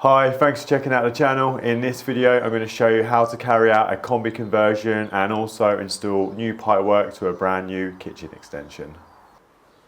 Hi, thanks for checking out the channel. In this video, I'm going to show you how to carry out a Combi conversion and also install new pipework to a brand new kitchen extension.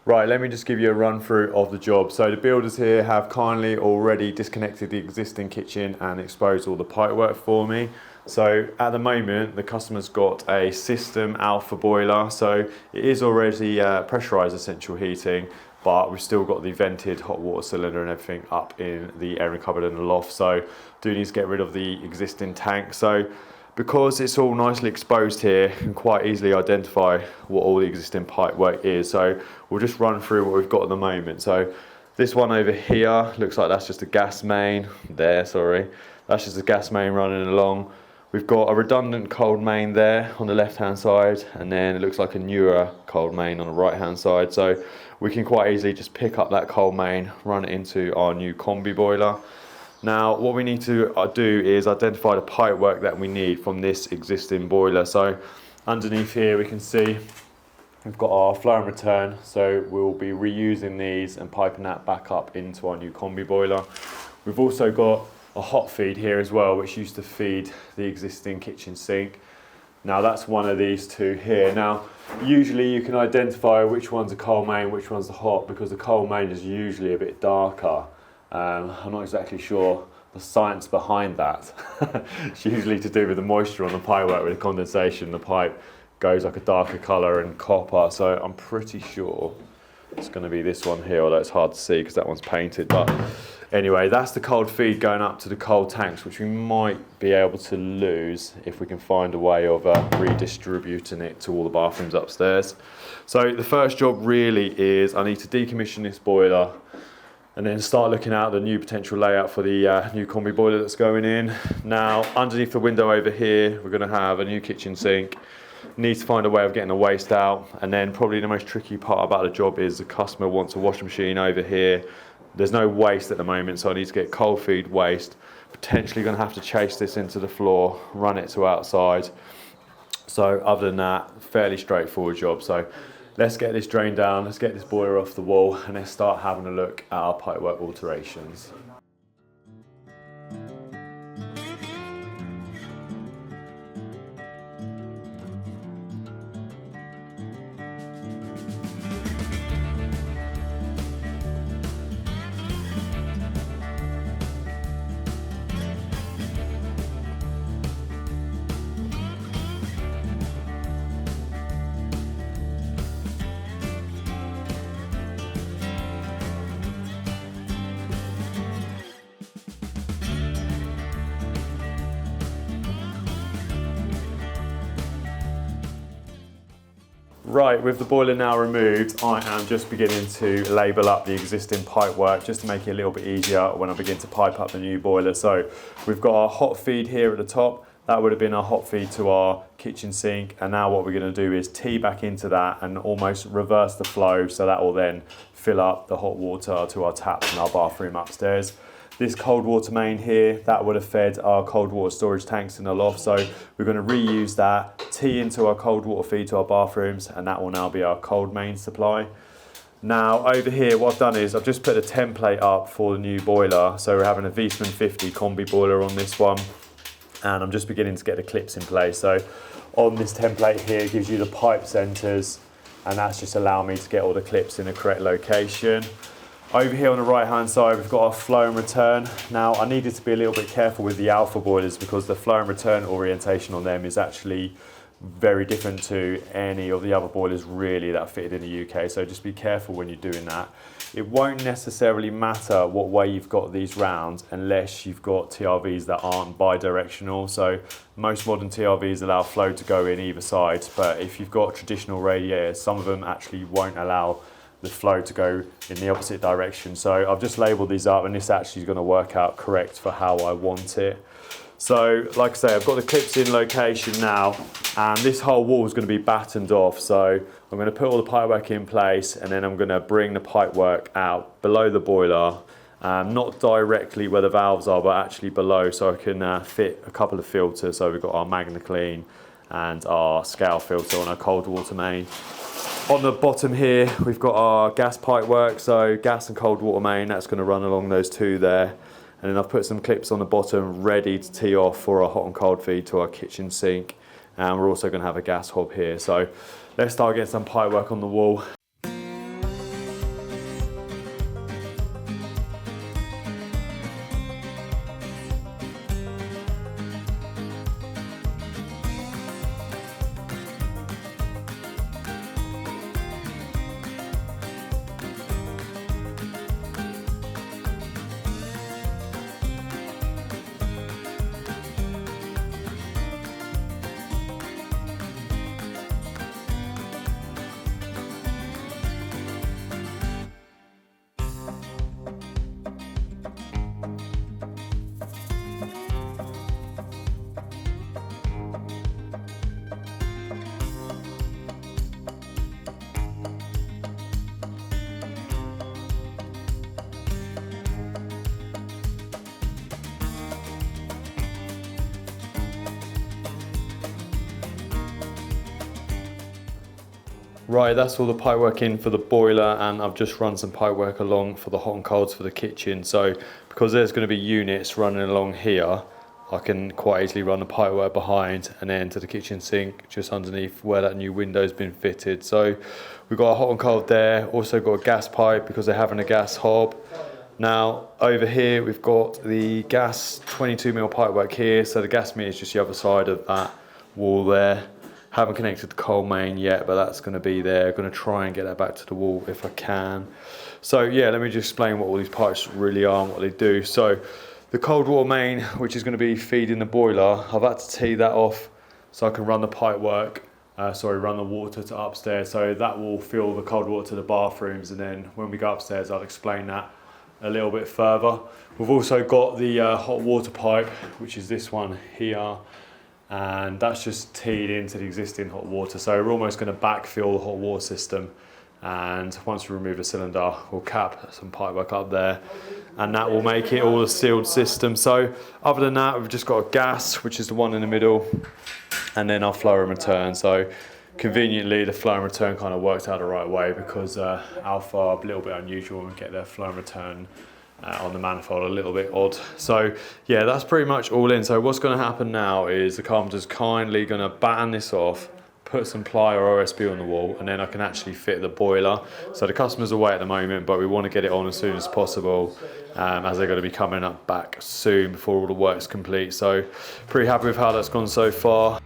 Right, let me just give you a run through of the job. So the builders here have kindly already disconnected the existing kitchen and exposed all the pipework for me. So at the moment, the customer's got a system alpha boiler, so it is already pressurized central heating, but we've still got the vented hot water cylinder and everything up in the airing cupboard and the loft, so do need to get rid of the existing tank. So because it's all nicely exposed here, you can quite easily identify what all the existing pipework is. So we'll just run through what we've got at the moment. So this one over here, looks like that's just a gas main. That's just a gas main running along. We've got a redundant cold main there on the left-hand side, and then it looks like a newer cold main on the right-hand side. So we can quite easily just pick up that cold main, run it into our new Combi boiler. Now, what we need to do is identify the pipework that we need from this existing boiler. So underneath here, we can see we've got our flow and return. So we'll be reusing these and piping that back up into our new Combi boiler. We've also got a hot feed here as well, which used to feed the existing kitchen sink. Now that's one of these two here. Now, usually you can identify which one's a cold main, which one's the hot, because the cold main is usually a bit darker. I'm not exactly sure the science behind that. It's usually to do with the moisture on the pipework with the condensation. The pipe goes like a darker colour and copper, so I'm pretty sure it's going to be this one here, although it's hard to see because that one's painted. But anyway, that's the cold feed going up to the cold tanks, which we might be able to lose if we can find a way of redistributing it to all the bathrooms upstairs. So the first job really is I need to decommission this boiler and then start looking at the new potential layout for the new Combi boiler that's going in. Now, underneath the window over here, we're going to have a new kitchen sink. Need to find a way of getting the waste out, and then probably the most tricky part about the job is the customer wants a washing machine over here. There's no waste at the moment, so I need to get cold feed waste. Potentially going to have to chase this into the floor, run it to outside. So other than that, fairly straightforward job. So let's get this drained down, let's get this boiler off the wall, and let's start having a look at our pipework alterations. Right, with the boiler now removed, I am just beginning to label up the existing pipework just to make it a little bit easier when I begin to pipe up the new boiler. So we've got our hot feed here at the top. That would have been our hot feed to our kitchen sink, and now what we're going to do is tee back into that and almost reverse the flow, so that will then fill up the hot water to our taps in our bathroom upstairs. This cold water main here, that would have fed our cold water storage tanks in the loft, so we're going to reuse that, tee into our cold water feed to our bathrooms, and that will now be our cold main supply. Now over here, what I've done is I've just put a template up for the new boiler. So we're having a Viessmann 50 Combi boiler on this one, and I'm just beginning to get the clips in place. So on this template here, it gives you the pipe centers, and that's just allowing me to get all the clips in the correct location. Over here on the right hand side, we've got our flow and return. Now I needed to be a little bit careful with the alpha boilers because the flow and return orientation on them is actually very different to any of the other boilers really that are fitted in the UK. So just be careful when you're doing that. It won't necessarily matter what way you've got these round unless you've got TRVs that aren't bi-directional. So most modern TRVs allow flow to go in either side, but if you've got traditional radiators, some of them actually won't allow the flow to go in the opposite direction. So I've just labelled these up, and this actually is going to work out correct for how I want it. So like I say, I've got the clips in location now, and this whole wall is going to be battened off. So I'm going to put all the pipework in place, and then I'm going to bring the pipework out below the boiler, not directly where the valves are, but actually below, so I can fit a couple of filters. So we've got our Magna Clean and our scale filter on our cold water main. On the bottom here, we've got our gas pipe work, so gas and cold water main, that's going to run along those two there. And then I've put some clips on the bottom ready to tee off for a hot and cold feed to our kitchen sink. And we're also going to have a gas hob here. So let's start getting some pipe work on the wall. Right, that's all the pipe work in for the boiler, and I've just run some pipe work along for the hot and colds for the kitchen. So because there's going to be units running along here, I can quite easily run the pipe work behind and then to the kitchen sink just underneath where that new window's been fitted. So we've got a hot and cold there, also got a gas pipe because they're having a gas hob. Now over here we've got the gas 22mm pipe work here, so the gas meter is just the other side of that wall there. Haven't connected the coal main yet, but that's going to be there. Going to try and get that back to the wall if I can. So yeah, let me just explain what all these pipes really are and what they do. So the cold water main, which is going to be feeding the boiler, I've had to tee that off so I can run the pipe work, run the water to upstairs. So that will fill the cold water to the bathrooms, and then when we go upstairs, I'll explain that a little bit further. We've also got the hot water pipe, which is this one here. And that's just teed into the existing hot water. So we're almost going to backfill the hot water system. And once we remove the cylinder, we'll cap some pipe work up there. And that will make it all a sealed system. So other than that, we've just got a gas, which is the one in the middle. And then our flow and return. So conveniently, the flow and return kind of worked out the right way because Alpha are a little bit unusual and get their flow and return on the manifold a little bit odd. So yeah, that's pretty much all in. So what's going to happen now is the carpenter's kindly going to batten this off, put some ply or OSB on the wall, and then I can actually fit the boiler. So the customer's away at the moment, but we want to get it on as soon as possible as they're going to be coming up back soon before all the work's complete. So pretty happy with how that's gone so far.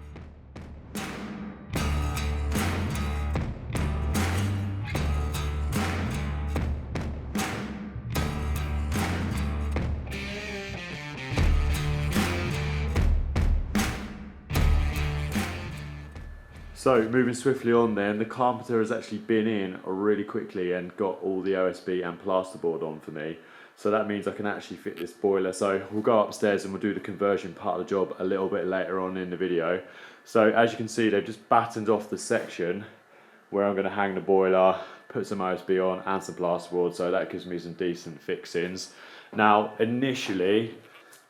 So moving swiftly on then, the carpenter has actually been in really quickly and got all the OSB and plasterboard on for me. So that means I can actually fit this boiler. So we'll go upstairs and we'll do the conversion part of the job a little bit later on in the video. So as you can see, they've just battened off the section where I'm going to hang the boiler, put some OSB on and some plasterboard, so that gives me some decent fixings. Now initially,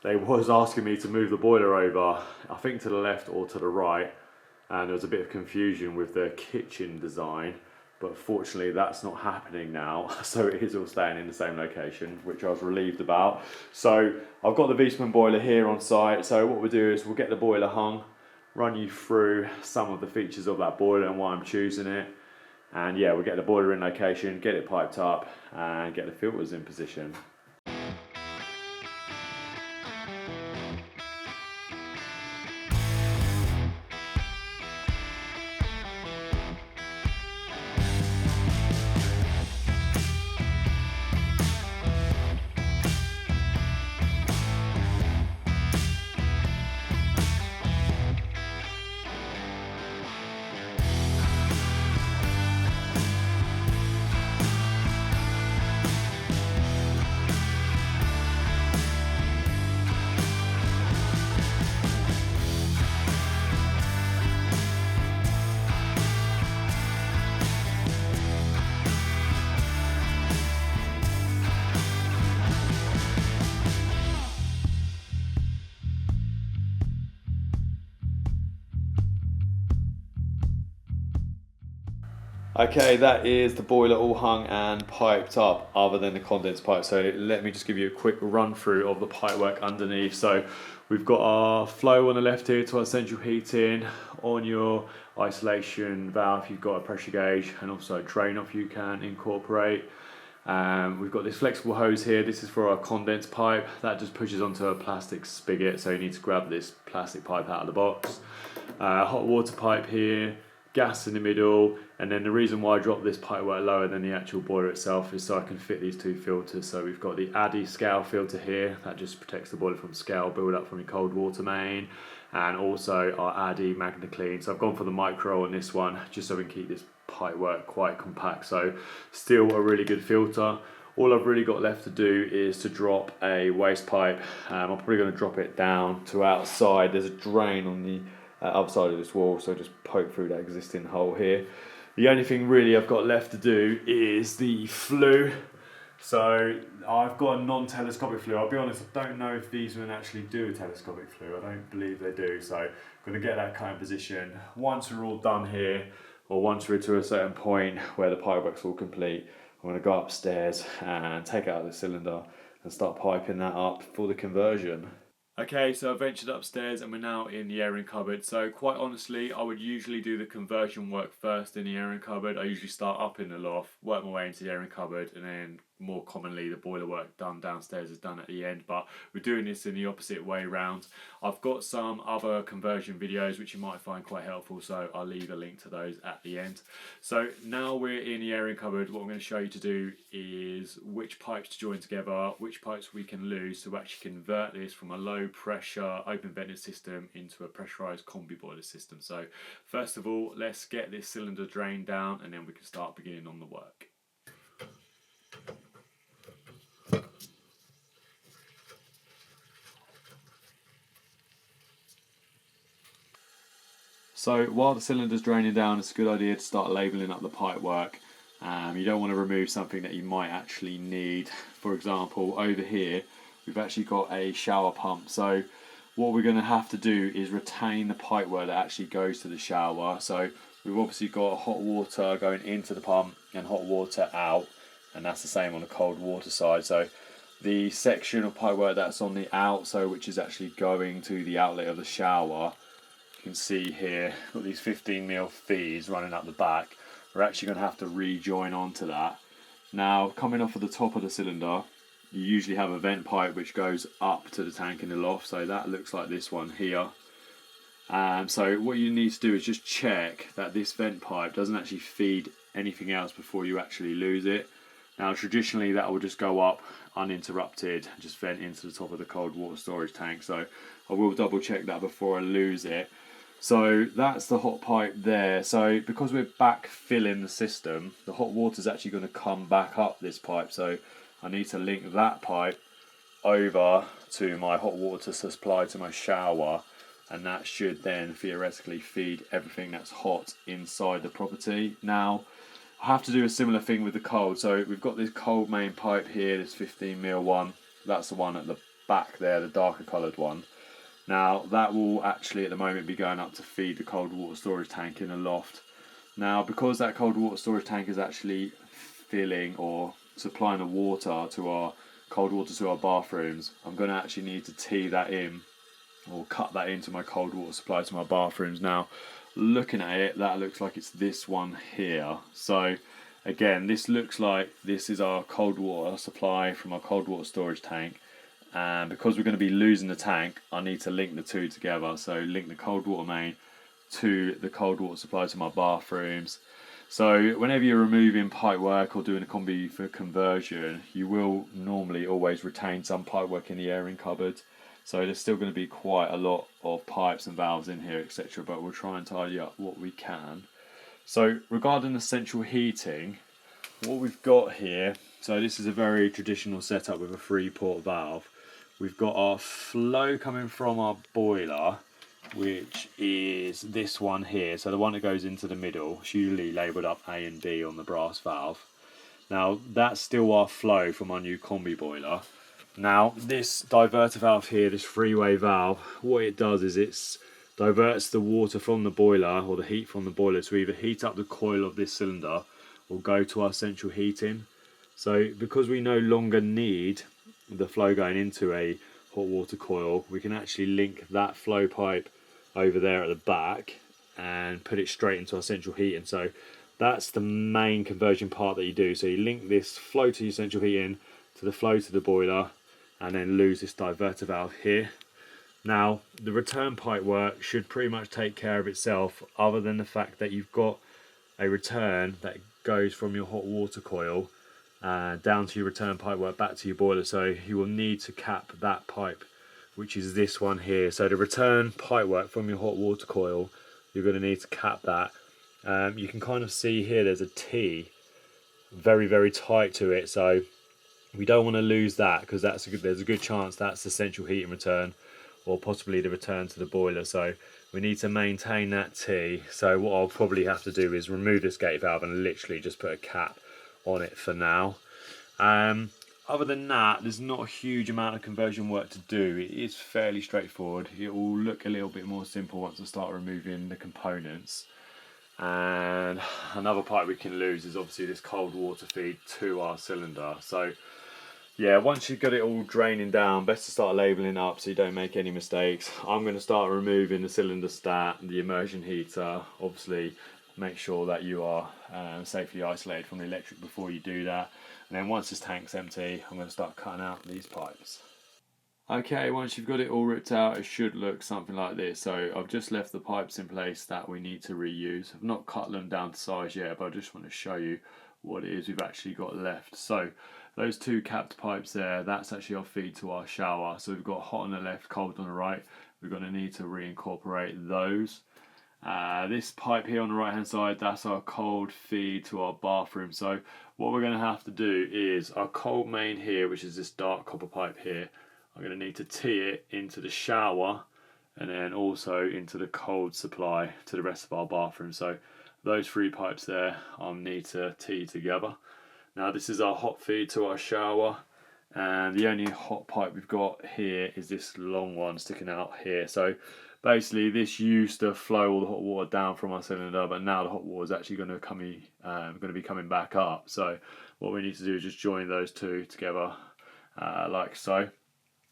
they was asking me to move the boiler over, I think to the left or to the right. And there was a bit of confusion with the kitchen design, but fortunately that's not happening now. So it is all staying in the same location, which I was relieved about. So I've got the Viessmann boiler here on site. So what we'll do is we'll get the boiler hung, run you through some of the features of that boiler and why I'm choosing it. And yeah, we'll get the boiler in location, get it piped up and get the filters in position. Okay, that is the boiler all hung and piped up other than the condensed pipe. So let me just give you a quick run through of the pipework underneath. So we've got our flow on the left here to our central heating. On your isolation valve you've got a pressure gauge and also a drain off you can incorporate. We've got this flexible hose here. This is for our condensed pipe. That just pushes onto a plastic spigot, so you need to grab this plastic pipe out of the box. Hot water pipe here, gas in the middle, and then the reason why I dropped this pipework lower than the actual boiler itself is so I can fit these two filters. So we've got the ADI scale filter here, that just protects the boiler from scale build up from your cold water main, and also our ADI Magna Clean. So I've gone for the micro on this one just so we can keep this pipework quite compact. So still a really good filter. All I've really got left to do is to drop a waste pipe. I'm probably going to drop it down to outside. There's a drain on the other side of this wall, so just poke through that existing hole here. The only thing really I've got left to do is the flue. So I've got a non-telescopic flue. I'll be honest, I don't know if these will actually do a telescopic flue. I don't believe they do. So I'm going to get that kind of position. Once we're all done here, or once we're to a certain point where the pipework's all complete, I'm going to go upstairs and take out the cylinder and start piping that up for the conversion. Okay, so I ventured upstairs and we're now in the airing cupboard. So quite honestly, I would usually do the conversion work first in the airing cupboard. I usually start up in the loft, work my way into the airing cupboard, and then more commonly the boiler work done downstairs is done at the end. But we're doing this in the opposite way round. I've got some other conversion videos which you might find quite helpful, so I'll leave a link to those at the end. So now we're in the airing cupboard. What I'm going to show you to do is which pipes to join together, which pipes we can lose to actually convert this from a low pressure open vented system into a pressurized combi boiler system. So first of all, let's get this cylinder drained down and then we can start beginning on the work. So while the cylinder's draining down, it's a good idea to start labelling up the pipework. You don't want to remove something that you might actually need. For example, over here we've actually got a shower pump. So what we're going to have to do is retain the pipework that actually goes to the shower. So we've obviously got hot water going into the pump and hot water out, and that's the same on the cold water side. So the section of pipework that's on the out, so which is actually going to the outlet of the shower, you can see here, got these 15mm feeds running up the back. We're actually going to have to rejoin onto that. Now, coming off of the top of the cylinder, you usually have a vent pipe which goes up to the tank in the loft, so that looks like this one here. So what you need to do is just check that this vent pipe doesn't actually feed anything else before you actually lose it. Now traditionally that will just go up uninterrupted and just vent into the top of the cold water storage tank, so I will double check that before I lose it. So that's the hot pipe there. So because we're back filling the system, the hot water is actually going to come back up this pipe, so I need to link that pipe over to my hot water supply to my shower, and that should then theoretically feed everything that's hot inside the property. Now I have to do a similar thing with the cold. So we've got this cold main pipe here, this 15mm one. That's the one at the back there, the darker coloured one. Now that will actually at the moment be going up to feed the cold water storage tank in the loft. Now because that cold water storage tank is actually filling or supplying the water to our cold water to our bathrooms, I'm going to actually need to tee that in or cut that into my cold water supply to my bathrooms. Now looking at it, that looks like it's this one here. So again, this looks like this is our cold water supply from our cold water storage tank, and because we're going to be losing the tank, I need to link the two together. So link the cold water main to the cold water supply to my bathrooms. So whenever you're removing pipework or doing a combi for conversion, you will normally always retain some pipework in the airing cupboard. So there's still going to be quite a lot of pipes and valves in here, etc. But we'll try and tidy up what we can. So regarding the central heating, what we've got here, so this is a very traditional setup with a 3-port valve. We've got our flow coming from our boiler, which is this one here. So the one that goes into the middle, it's usually labelled up A and B on the brass valve. Now that's still our flow from our new combi boiler. Now this diverter valve here, this 3-way valve, what it does is it's diverts the water from the boiler, or the heat from the boiler, to either heat up the coil of this cylinder or go to our central heating. So because we no longer need the flow going into a hot water coil, we can actually link that flow pipe over there at the back and put it straight into our central heating. So that's the main conversion part that you do. So you link this flow to your central heating to the flow to the boiler, and then lose this diverter valve here. Now the return pipe work should pretty much take care of itself, other than the fact that you've got a return that goes from your hot water coil down to your return pipe work back to your boiler. So you will need to cap that pipe, which is this one here. So the return pipe work from your hot water coil, you're going to need to cap that. You can kind of see here there's a T very tight to it, so we don't want to lose that, because there's a good chance that's the central heating return, or possibly the return to the boiler. So we need to maintain that T. So what I'll probably have to do is remove this gate valve and literally just put a cap on it for now. Other than that, there's not a huge amount of conversion work to do. It is fairly straightforward. It will look a little bit more simple once I start removing the components. And another pipe we can lose is obviously this cold water feed to our cylinder. So yeah, once you've got it all draining down, best to start labelling up so you don't make any mistakes. I'm going to start removing the cylinder stat, the immersion heater. Obviously make sure that you are safely isolated from the electric before you do that. And then once this tank's empty, I'm going to start cutting out these pipes. Okay, once you've got it all ripped out, it should look something like this. So I've just left the pipes in place that we need to reuse. I've not cut them down to size yet, but I just want to show you what it is we've actually got left. So those two capped pipes there, that's actually our feed to our shower. So we've got hot on the left, cold on the right. We're going to need to reincorporate those. This pipe here on the right hand side, that's our cold feed to our bathroom. So what we're going to have to do is our cold main here, which is this dark copper pipe here, I'm going to need to tee it into the shower and then also into the cold supply to the rest of our bathroom. So those three pipes there I'll need to tee together. Now this is our hot feed to our shower, and the only hot pipe we've got here is this long one sticking out here. So basically this used to flow all the hot water down from our cylinder, but now the hot water is actually going to be coming back up. So what we need to do is just join those two together like so.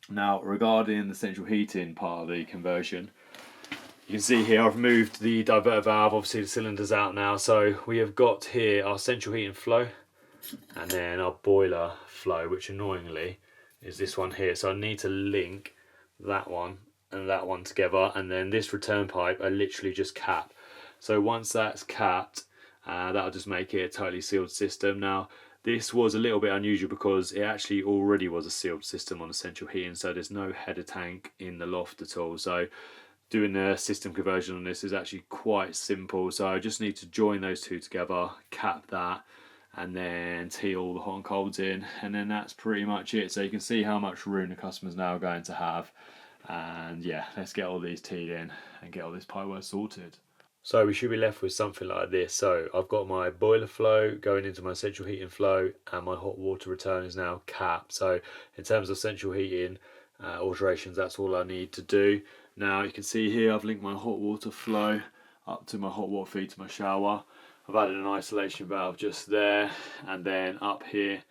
Now regarding the central heating part of the conversion, you can see here I've moved the diverter valve. Obviously the cylinder's out now, so we have got here our central heating flow and then our boiler flow, which annoyingly is this one here. So I need to link that one and that one together, and then this return pipe I literally just cap. So once that's capped, that'll just make it a totally sealed system. Now this was a little bit unusual because it actually already was a sealed system on the central heating, so there's no header tank in the loft at all. So doing the system conversion on this is actually quite simple. So I just need to join those two together, cap that, and then tee all the hot and colds in, and then that's pretty much it. So you can see how much room the customer's now going to have. And yeah, let's get all these teed in and get all this pipework sorted. So we should be left with something like this. So I've got my boiler flow going into my central heating flow, and my hot water return is now capped. So in terms of central heating alterations, that's all I need to do. Now you can see here I've linked my hot water flow up to my hot water feed to my shower. I've added an isolation valve just there, and then up here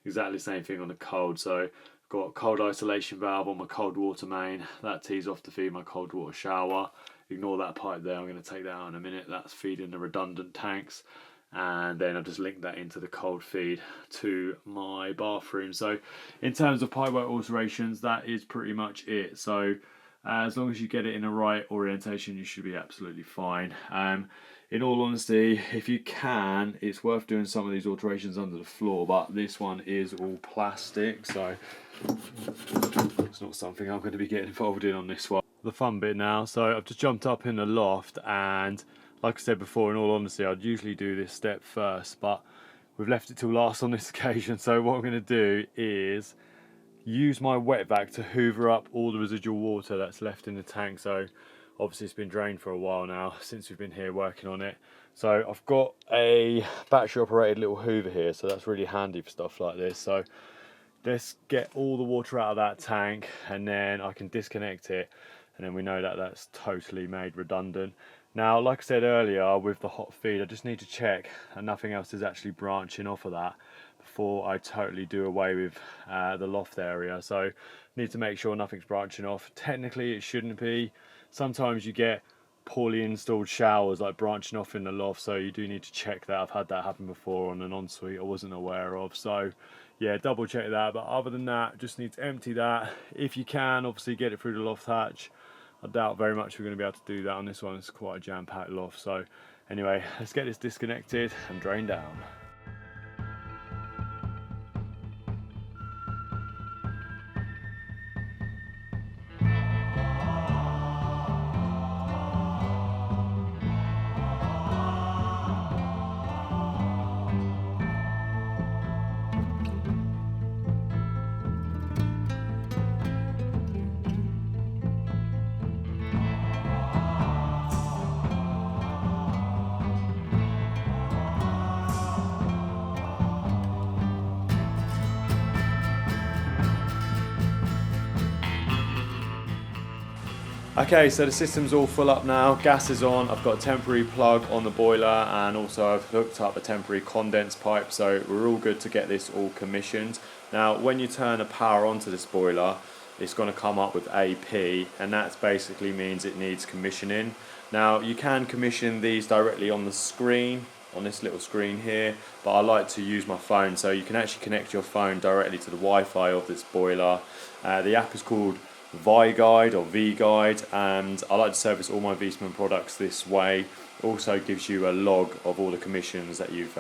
exactly the same thing on the cold. So I've got a cold isolation valve on my cold water main, that tees off to feed my cold water shower. Ignore that pipe there, I'm going to take that out in a minute. That's feeding the redundant tanks, and then I've just linked that into the cold feed to my bathroom. So in terms of pipework alterations, that is pretty much it. So as long as you get it in the right orientation, you should be absolutely fine. In all honesty, if you can, it's worth doing some of these alterations under the floor, but this one is all plastic, so it's not something I'm going to be getting involved in on this one. The fun bit now, so I've just jumped up in the loft, and like I said before, in all honesty, I'd usually do this step first, but we've left it till last on this occasion. So what I'm going to do is use my wet vac to hoover up all the residual water that's left in the tank. So obviously it's been drained for a while now since we've been here working on it. So I've got a battery operated little hoover here, so that's really handy for stuff like this. So let's get all the water out of that tank, and then I can disconnect it and then we know that that's totally made redundant. Now, like I said earlier, with the hot feed, I just need to check that nothing else is actually branching off of that before I totally do away with the loft area. So need to make sure nothing's branching off. Technically it shouldn't be. Sometimes you get poorly installed showers like branching off in the loft, so you do need to check that. I've had that happen before on an ensuite I wasn't aware of, so yeah, double check that. But other than that, just need to empty that. If you can, obviously get it through the loft hatch. I doubt very much we're going to be able to do that on this one. It's quite a jam-packed loft. So anyway, let's get this disconnected and drained down. Okay, so the system's all full up now, gas is on, I've got a temporary plug on the boiler, and also I've hooked up a temporary condense pipe, so we're all good to get this all commissioned. Now when you turn the power onto this boiler, it's going to come up with AP, and that basically means it needs commissioning. Now you can commission these directly on the screen, on this little screen here, but I like to use my phone, so you can actually connect your phone directly to the Wi-Fi of this boiler. The app is called Guide or V-Guide, and I like to service all my Viessmann products this way. It also gives you a log of all the commissions that you've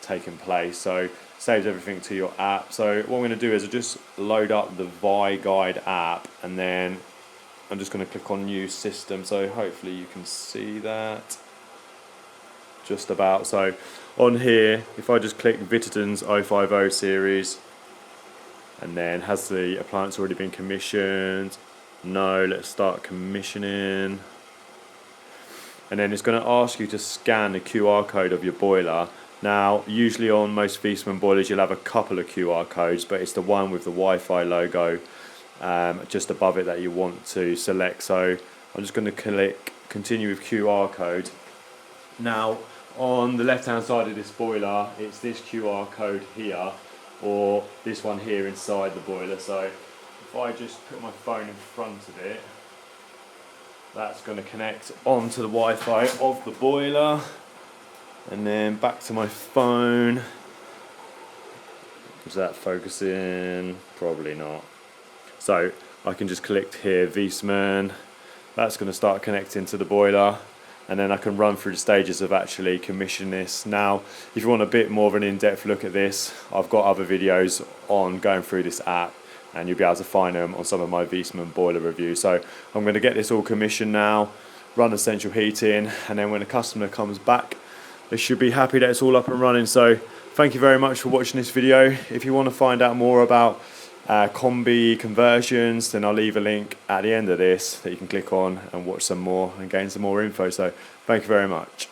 taken place, so saves everything to your app. So what I'm going to do is I just load up the Guide app, and then I'm just going to click on new system, so hopefully you can see that just about. So on here, if I just click Viessmann's 050 series, and then has the appliance already been commissioned? No, let's start commissioning. And then it's going to ask you to scan the QR code of your boiler. Now, usually on most Viessmann boilers you'll have a couple of QR codes, but it's the one with the Wi-Fi logo just above it that you want to select. So I'm just going to click continue with QR code. Now, on the left hand side of this boiler, it's this QR code here, or this one here inside the boiler. So if I just put my phone in front of it, that's going to connect onto the Wi-Fi of the boiler, and then back to my phone. Is that focusing? Probably not. So I can just click here, Viessmann. That's going to start connecting to the boiler, and then I can run through the stages of actually commission this. Now, if you want a bit more of an in-depth look at this, I've got other videos on going through this app, and you'll be able to find them on some of my Viessmann boiler reviews. So I'm going to get this all commissioned now, run the central heating, and then when the customer comes back, they should be happy that it's all up and running. So thank you very much for watching this video. If you want to find out more about Combi conversions, then I'll leave a link at the end of this that you can click on and watch some more and gain some more info. So thank you very much.